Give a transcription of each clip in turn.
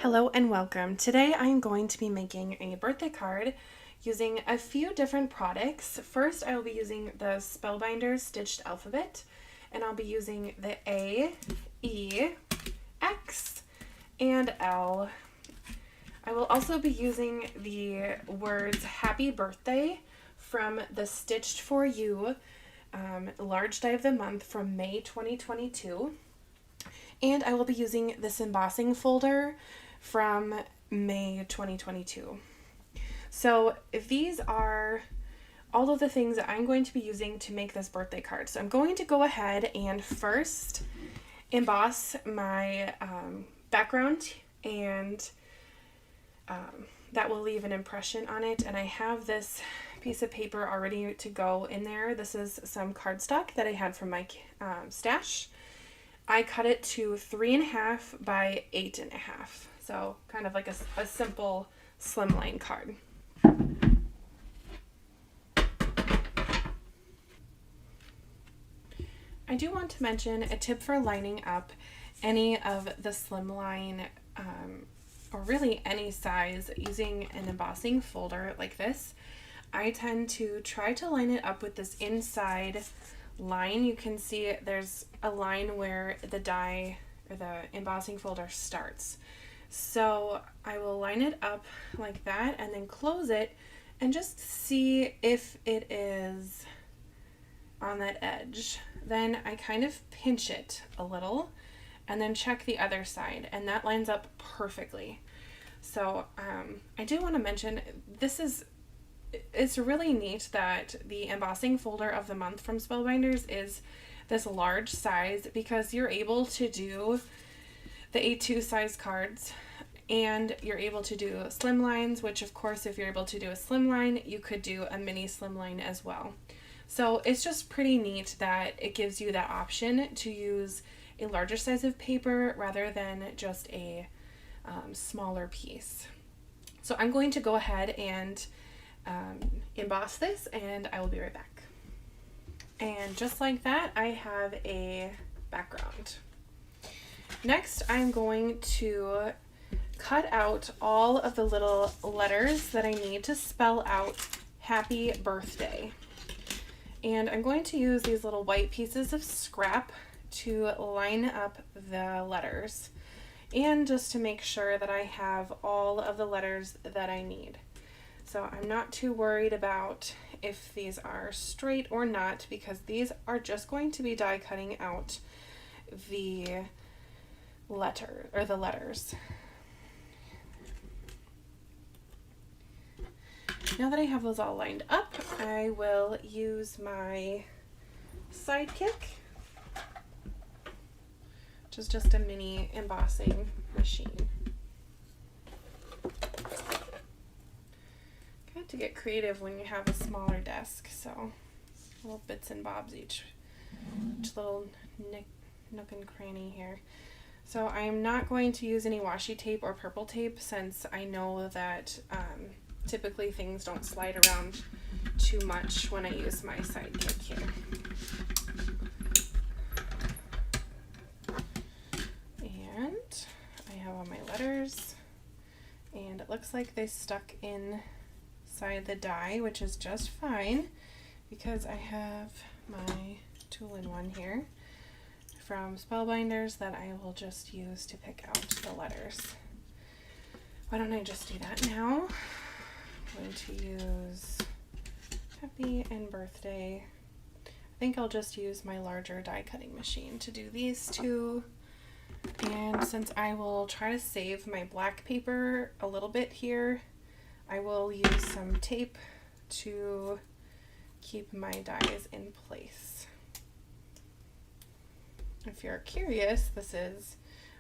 Hello and welcome. Today I am going to be making a birthday card using a few different products. First, I will be using the Spellbinders stitched alphabet, and I'll be using the A, E, X, and L. I will also be using the words Happy Birthday from the Stitched For You Large Die of the Month from May 2022. And I will be using this embossing folder from May 2022. So these are all of the things that I'm going to be using to make this birthday card. So I'm going to go ahead and first emboss my background, and that will leave an impression on it. And I have this piece of paper already to go in there. This is some cardstock that I had from my stash. I cut it to 3.5 by 8.5. So kind of like a simple slimline card. I do want to mention a tip for lining up any of the slimline or really any size using an embossing folder like this. I tend to try to line it up with this inside line. You can see there's a line where the die or the embossing folder starts. So I will line it up like that and then close it and just see if it is on that edge. Then I kind of pinch it a little and then check the other side, and that lines up perfectly. So I do want to mention it's really neat that the embossing folder of the month from Spellbinders is this large size, because you're able to do the A2 size cards and you're able to do slim lines, which of course if you're able to do a slim line, you could do a mini slim line as well. So it's just pretty neat that it gives you that option to use a larger size of paper rather than just a smaller piece. So I'm going to go ahead and emboss this, and I will be right back. And just like that, I have a background. Next, I'm going to cut out all of the little letters that I need to spell out Happy Birthday. And I'm going to use these little white pieces of scrap to line up the letters, and just to make sure that I have all of the letters that I need. So I'm not too worried about if these are straight or not, because these are just going to be die cutting out the letters. Now that I have those all lined up, I will use my Sidekick, which is just a mini embossing machine. Got to get creative when you have a smaller desk, so little bits and bobs each little nook and cranny here. So I am not going to use any washi tape or purple tape, since I know that typically things don't slide around too much when I use my Sidekick here. And I have all my letters, and it looks like they stuck inside the die, which is just fine because I have my two-in-one here from Spellbinders that I will just use to pick out the letters. Why don't I just do that now? I'm going to use Happy and Birthday. I think I'll just use my larger die cutting machine to do these two. And since I will try to save my black paper a little bit here, I will use some tape to keep my dies in place. If you're curious, this is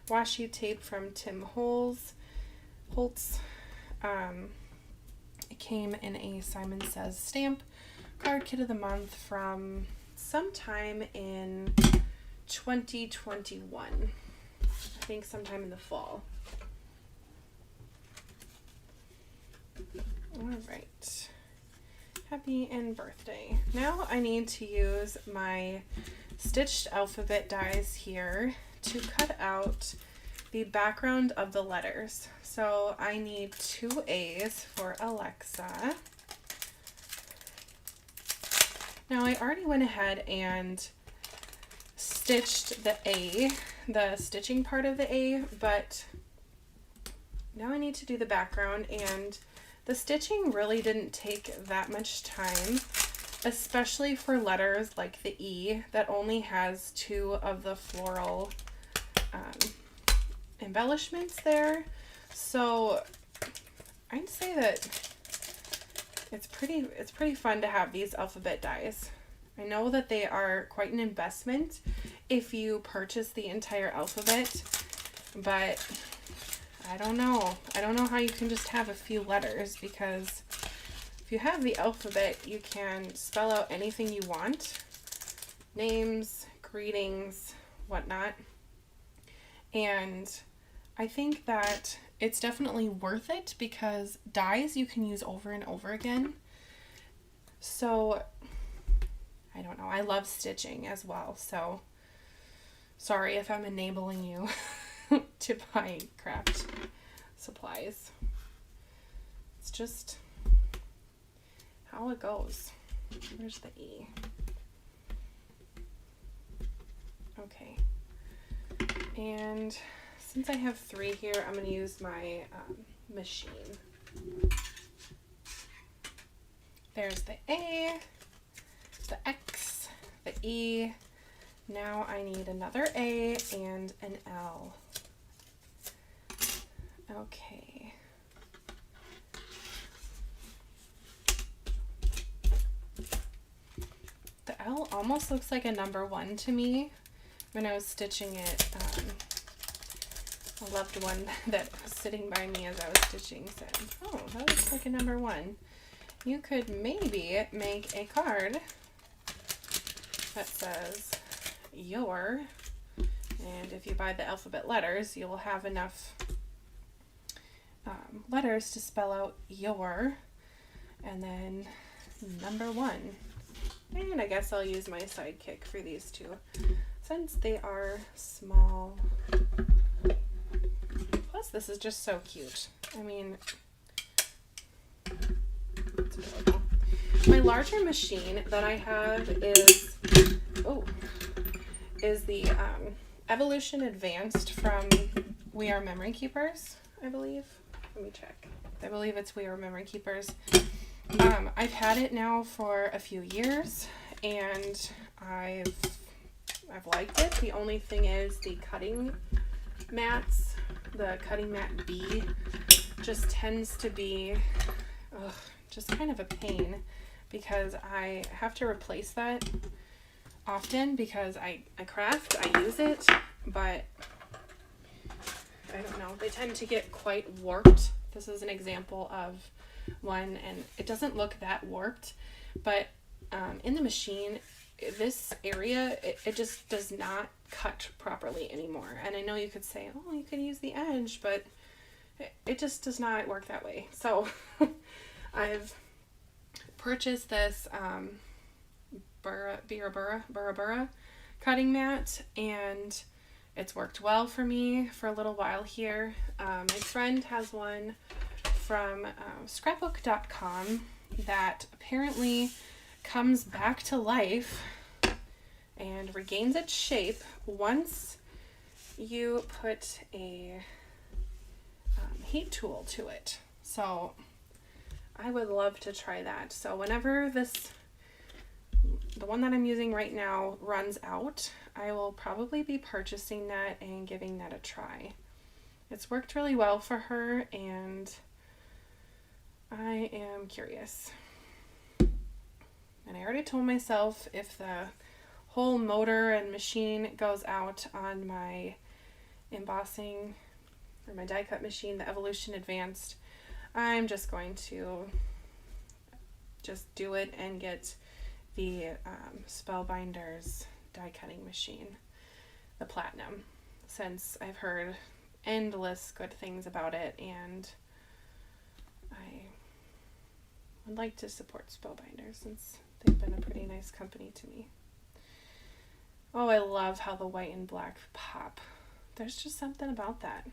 washi tape from Tim Holtz. It came in a Simon Says stamp card kit of the month from sometime in 2021. I think sometime in the fall. All right. Happy and Birthday. Now I need to use my stitched alphabet dies here to cut out the background of the letters. So I need 2 A's for Alexa. Now I already went ahead and stitched the stitching part of the A, but now I need to do the background, and the stitching really didn't take that much time, especially for letters like the E that only has 2 of the floral embellishments there. So I'd say that it's pretty fun to have these alphabet dies. I know that they are quite an investment if you purchase the entire alphabet, but I don't know how you can just have a few letters, because if you have the alphabet, you can spell out anything you want, names, greetings, whatnot. And I think that it's definitely worth it because dies you can use over and over again. So I don't know. I love stitching as well. So sorry if I'm enabling you to buy craft supplies. It's just how it goes. Where's the E? Okay. And since I have 3 here, I'm going to use my machine. There's the A, the X, the E. Now I need another A and an L. Okay. The L almost looks like a number 1 to me. When I was stitching it, a loved one that was sitting by me as I was stitching said, "Oh, that looks like a number 1. You could maybe make a card that says your," and if you buy the alphabet letters, you'll have enough letters to spell out your, and then number 1. And I guess I'll use my sidekick for these 2 since they are small. Plus, this is just so cute. I mean, it's adorable. My larger machine that I have is the Evolution Advanced from We Are Memory Keepers, I believe. Let me check. I believe it's We Are Memory Keepers. I've had it now for a few years, and I've liked it. The only thing is the cutting mats, the cutting mat B, just tends to be just kind of a pain, because I have to replace that often because I craft, I use it, but I don't know, they tend to get quite warped. This is an example of one, and it doesn't look that warped, but in the machine, this area, it just does not cut properly anymore. And I know you could say, oh, you could use the edge, but it just does not work that way. So I've purchased this Burra Burra cutting mat, and it's worked well for me for a little while here. My friend has one from scrapbook.com that apparently comes back to life and regains its shape once you put a heat tool to it. So I would love to try that. So whenever the one that I'm using right now runs out, I will probably be purchasing that and giving that a try. It's worked really well for her, and I am curious. And I already told myself if the whole motor and machine goes out on my embossing or my die cut machine, the Evolution Advanced, I'm just going to just do it and get the Spellbinders die cutting machine, the Platinum, since I've heard endless good things about it, and I would like to support Spellbinders since they've been a pretty nice company to me. Oh, I love how the white and black pop There's just something about that.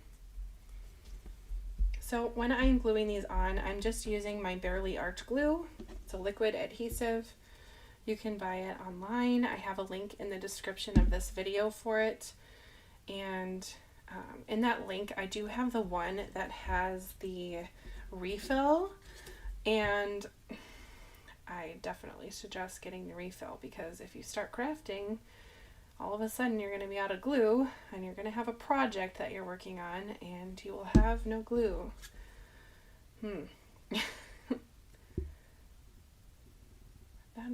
So when I'm gluing these on, I'm just using my Barely Art glue. It's a liquid adhesive. You can buy it online. I have a link in the description of this video for it. And in that link, I do have the one that has the refill. And I definitely suggest getting the refill, because if you start crafting, all of a sudden you're going to be out of glue and you're going to have a project that you're working on and you will have no glue. That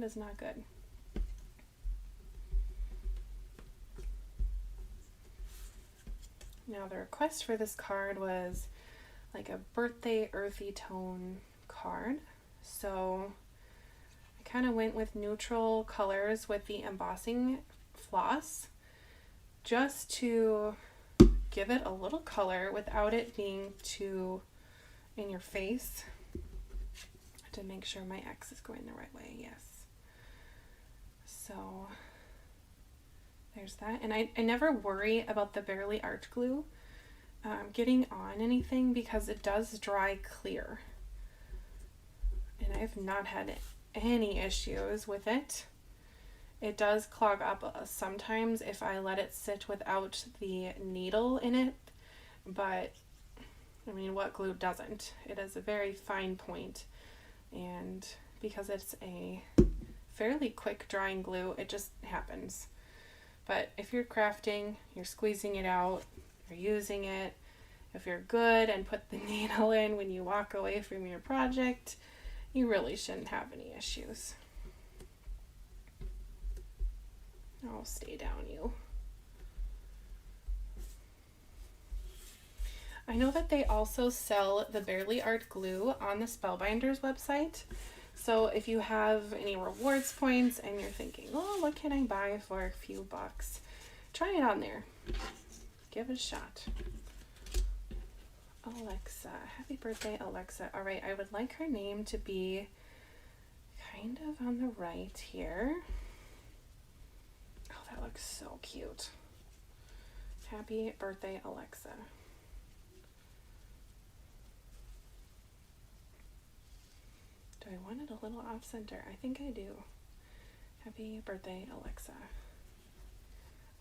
is not good. Now the request for this card was like a birthday earthy tone card. So I kind of went with neutral colors with the embossing floss, just to give it a little color without it being too in your face. To make sure my X is going the right way, yes. So there's that. And I never worry about the Barely Art glue getting on anything, because it does dry clear. And I've not had any issues with it. It does clog up sometimes if I let it sit without the needle in it, but I mean, what glue doesn't? It is a very fine point, and because it's a fairly quick drying glue, it just happens. But if you're crafting, you're squeezing it out, you're using it, if you're good and put the needle in when you walk away from your project, you really shouldn't have any issues. I'll stay down, you. I know that they also sell the Barely Art glue on the Spellbinders website. So if you have any rewards points and you're thinking, oh, what can I buy for a few bucks? Try it on there. Give it a shot. Alexa. Happy birthday, Alexa. All right, I would like her name to be kind of on the right here. Oh, that looks so cute. Happy birthday, Alexa. Do I want it a little off center? I think I do. Happy birthday, Alexa.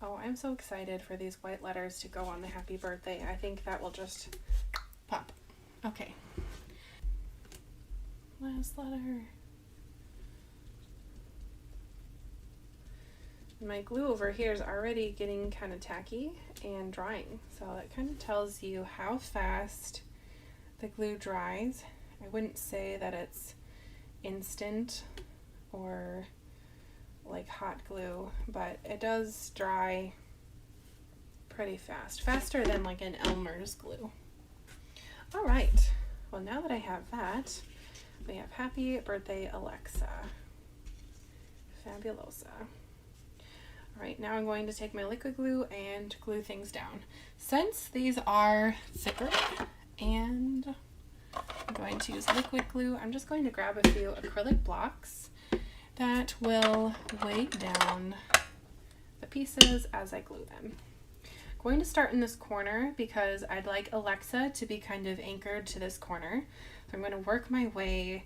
Oh, I'm so excited for these white letters to go on the happy birthday. I think that will just pop. Okay. Last letter. My glue over here is already getting kind of tacky and drying. So that kind of tells you how fast the glue dries. I wouldn't say that it's instant or like hot glue, but it does dry pretty fast, faster than like an Elmer's glue. All right, well, now that I have that, we have happy birthday, Alexa. Fabulosa. All right, now I'm going to take my liquid glue and glue things down. Since these are thicker and I'm going to use liquid glue, I'm just going to grab a few acrylic blocks that will weigh down the pieces as I glue them. I'm going to start in this corner because I'd like Alexa to be kind of anchored to this corner. So I'm going to work my way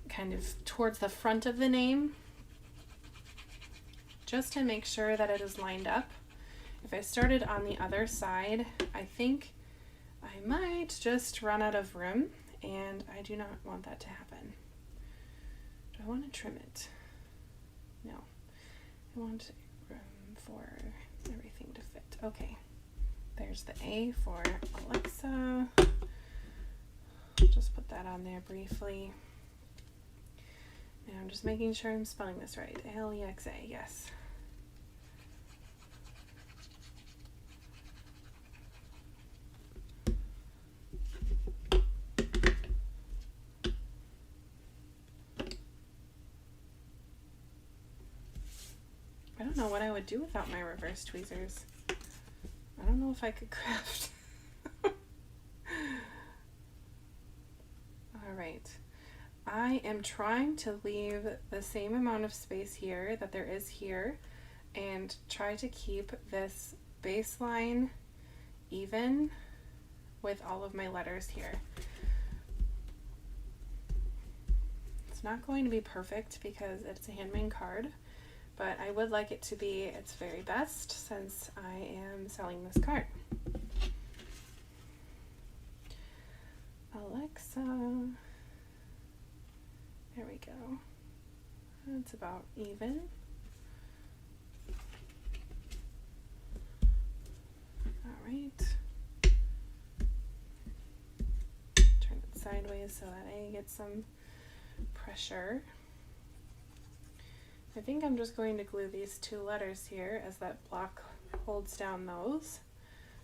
kind of towards the front of the name just to make sure that it is lined up. If I started on the other side, I think I might just run out of room, and I do not want that to happen. Do I want to trim it? No. I want room for everything to fit. Okay. There's the A for Alexa. Just put that on there briefly. Now I'm just making sure I'm spelling this right. Alexa, yes. I don't know what I would do without my reverse tweezers. I don't know if I could craft. All right. I am trying to leave the same amount of space here that there is here and try to keep this baseline even with all of my letters here. It's not going to be perfect because it's a handmade card, but I would like it to be its very best since I am selling this card. Alexa, there we go. It's about even. All right. Turn it sideways so that I get some pressure. I think I'm just going to glue these two letters here as that block holds down those,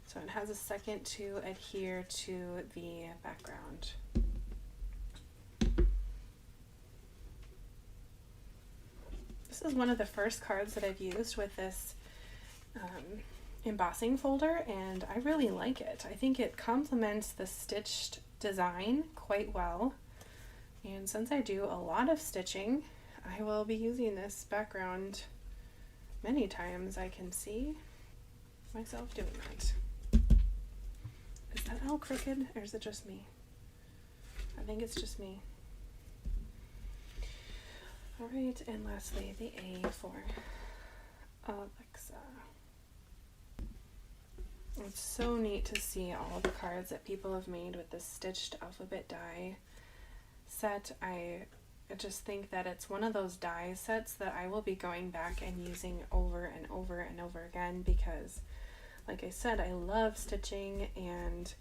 so it has a second to adhere to the background. This is one of the first cards that I've used with this embossing folder, and I really like it. I think it complements the stitched design quite well, and since I do a lot of stitching, I will be using this background many times. I can see myself doing that. Is that all crooked, or is it just me? I think it's just me. All right, and lastly, the A for Alexa. It's so neat to see all the cards that people have made with this stitched alphabet die set. I just think that it's one of those die sets that I will be going back and using over and over and over again because, like I said, I love stitching, and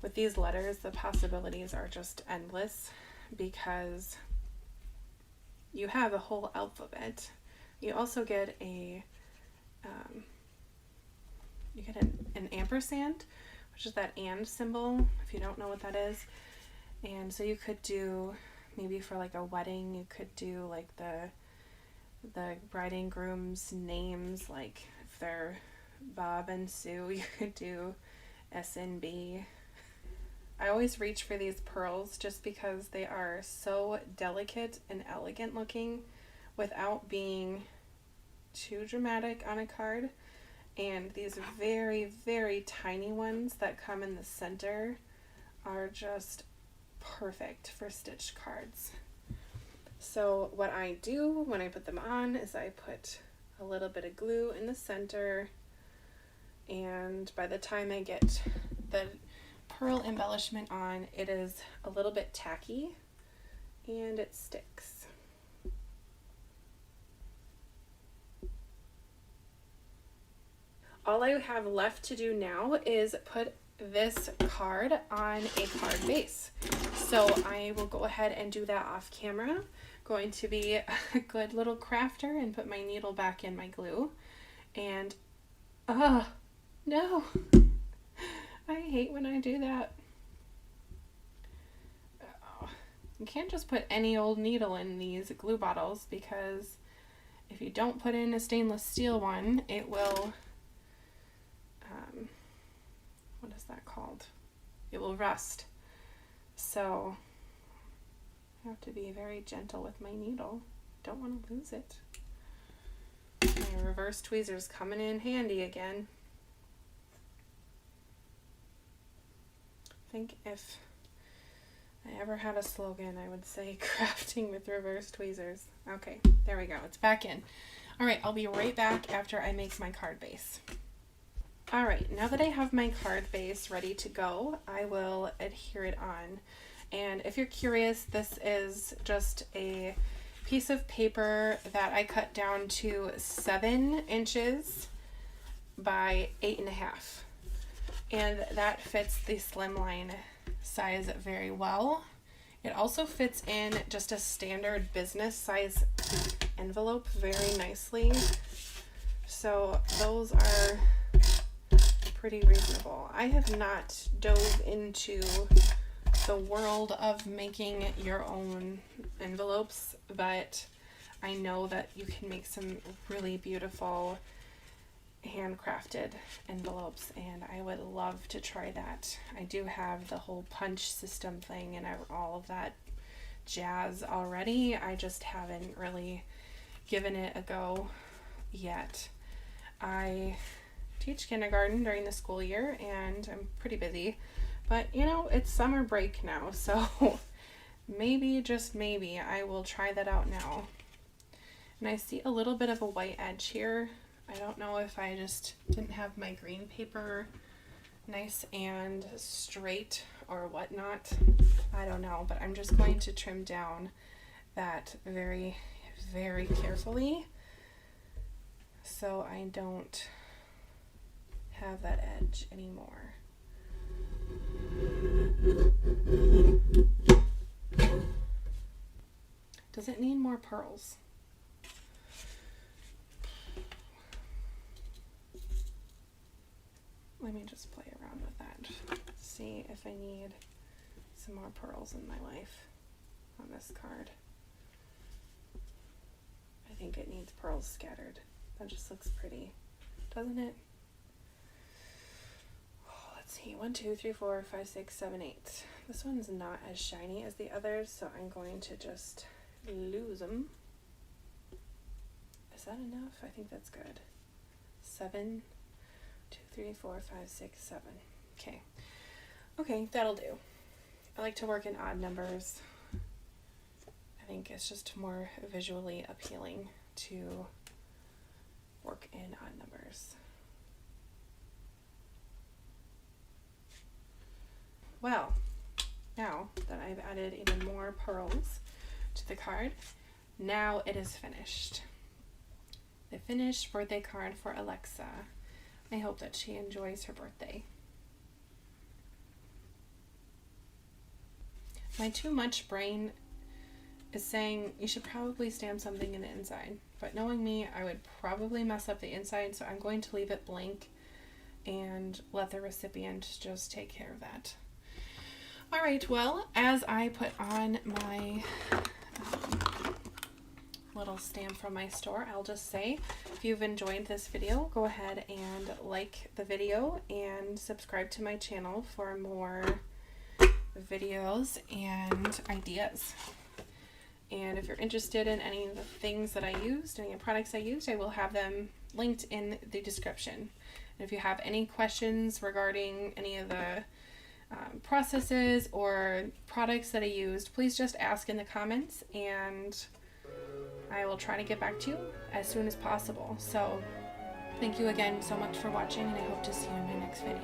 with these letters the possibilities are just endless because you have a whole alphabet. You also get an ampersand, which is that and symbol, if you don't know what that is. And so you could do, maybe for like a wedding, you could do like the bride and groom's names, like if they're Bob and Sue, you could do S&B. I always reach for these pearls just because they are so delicate and elegant looking without being too dramatic on a card. And these very, very tiny ones that come in the center are just perfect for stitched cards. So what I do when I put them on is I put a little bit of glue in the center, and by the time I get the pearl embellishment on, it is a little bit tacky and it sticks. All I have left to do now is put this card on a card base. So I will go ahead and do that off camera. Going to be a good little crafter and put my needle back in my glue. And, no. I hate when I do that. Oh, you can't just put any old needle in these glue bottles, because if you don't put in a stainless steel one, it will, what is that called? It will rust. So I have to be very gentle with my needle. Don't want to lose it. My reverse tweezer's coming in handy again. I think if I ever had a slogan, I would say crafting with reverse tweezers. Okay, there we go. It's back in. All right, I'll be right back after I make my card base. All right, now that I have my card base ready to go, I will adhere it on. And if you're curious, this is just a piece of paper that I cut down to 7 inches by 8.5. And that fits the slimline size very well. It also fits in just a standard business size envelope very nicely. So those are pretty reasonable. I have not dove into the world of making your own envelopes, but I know that you can make some really beautiful handcrafted envelopes, and I would love to try that. I do have the whole punch system thing and all of that jazz already. I just haven't really given it a go yet. I teach kindergarten during the school year, and I'm pretty busy. But, you know, it's summer break now, so maybe, just maybe, I will try that out now. And I see a little bit of a white edge here. I don't know if I just didn't have my green paper nice and straight or whatnot. I don't know, but I'm just going to trim down that very, very carefully so I don't have that edge anymore. Does it need more pearls? Let me just play around with that. See if I need some more pearls in my life on this card. I think it needs pearls scattered. That just looks pretty, doesn't it? Oh, let's see. 1, 2, 3, 4, 5, 6, 7, 8. This one's not as shiny as the others, so I'm going to just lose them. Is that enough? I think that's good. 7, 2, 3, 4, 5, 6, 7. Okay. Okay, that'll do. I like to work in odd numbers. I think it's just more visually appealing to work in odd numbers. Well, now that I've added even more pearls to the card, now it is finished. The finished birthday card for Alexa. I hope that she enjoys her birthday. My too much brain is saying you should probably stamp something in the inside, but knowing me, I would probably mess up the inside, so I'm going to leave it blank and let the recipient just take care of that. All right, well, as I put on my little stamp from my store, I'll just say, if you've enjoyed this video, go ahead and like the video and subscribe to my channel for more videos and ideas. And if you're interested in any of the things that I used, any of the products I used, I will have them linked in the description. And if you have any questions regarding any of the processes or products that I used, please just ask in the comments and I will try to get back to you as soon as possible. So thank you again so much for watching, and I hope to see you in my next video.